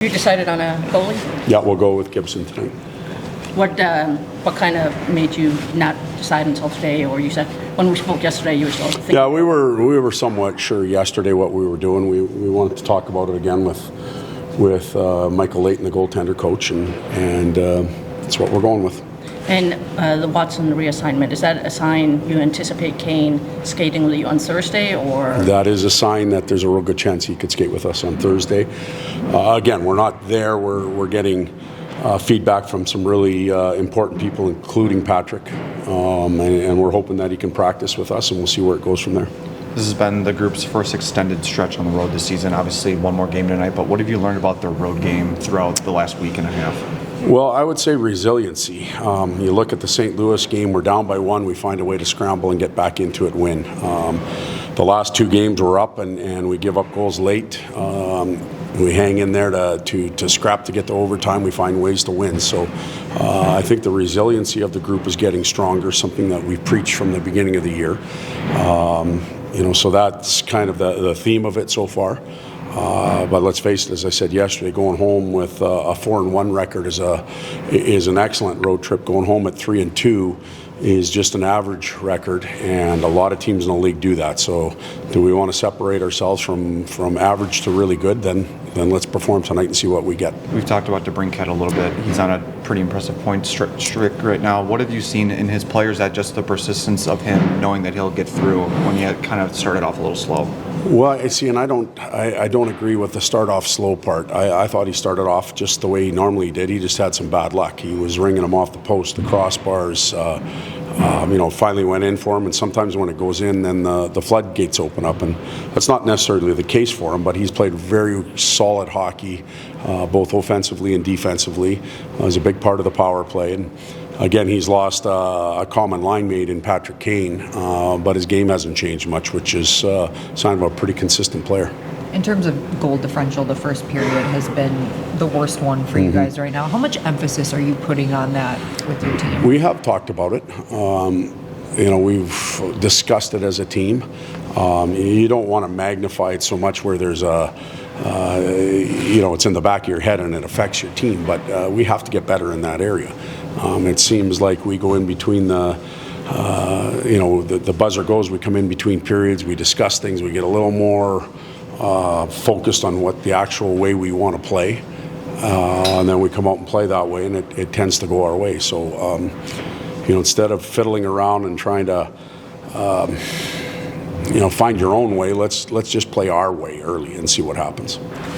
You decided on a goalie? Yeah, we'll go with Gibson tonight. What kind of made you not decide until today? Or you said when we spoke yesterday, you were still thinking? Yeah, we were somewhat sure yesterday what we were doing. We wanted to talk about it again with Michael Layton, the goaltender coach, and that's what we're going with. And the Watson reassignment, is that a sign you anticipate Kane skating with you on Thursday, or? That is a sign that there's a real good chance he could skate with us on Thursday. Again, we're not there. We're getting feedback from some really important people, including Patrick, and we're hoping that he can practice with us, and we'll see where it goes from there. This has been the group's first extended stretch on the road this season. Obviously, one more game tonight, but what have you learned about their road game throughout the last week and a half? Well, I would say resiliency. You look at the St. Louis game, we're down by one, we find a way to scramble and get back into it, win. The last two games we're up and we give up goals late. We hang in there to scrap to get to overtime. We find ways to win. So I think the resiliency of the group is getting stronger, something that we've preached from the beginning of the year. So that's kind of the theme of it so far. But let's face it, as I said yesterday, going home with a 4-1 record is an excellent road trip. Going home at 3-2 is just an average record, and a lot of teams in the league do that. So do we want to separate ourselves from average to really good? Then let's perform tonight and see what we get. We've talked about DeBrincat a little bit. He's on a pretty impressive point streak right now. What have you seen in his players that just the persistence of him knowing that he'll get through when he had kind of started off a little slow? Well, I see, and I don't agree with the start off slow part. I thought he started off just the way he normally did. He just had some bad luck. He was ringing them off the post, the crossbars. Finally went in for him, and sometimes when it goes in, then the floodgates open up, and that's not necessarily the case for him, but he's played very solid hockey, both offensively and defensively. He's a big part of the power play, and again, he's lost a common line mate in Patrick Kane, but his game hasn't changed much, which is a sign of a pretty consistent player. In terms of goal differential, the first period has been the worst one for you guys right now. How much emphasis are you putting on that with your team? We have talked about it. We've discussed it as a team. You don't want to magnify it so much where there's it's in the back of your head and it affects your team, but we have to get better in that area. It seems like we go in between the buzzer goes, we come in between periods, we discuss things, we get a little more focused on what the actual way we want to play, and then we come out and play that way, and it tends to go our way. So, instead of fiddling around and trying to, find your own way, let's just play our way early and see what happens.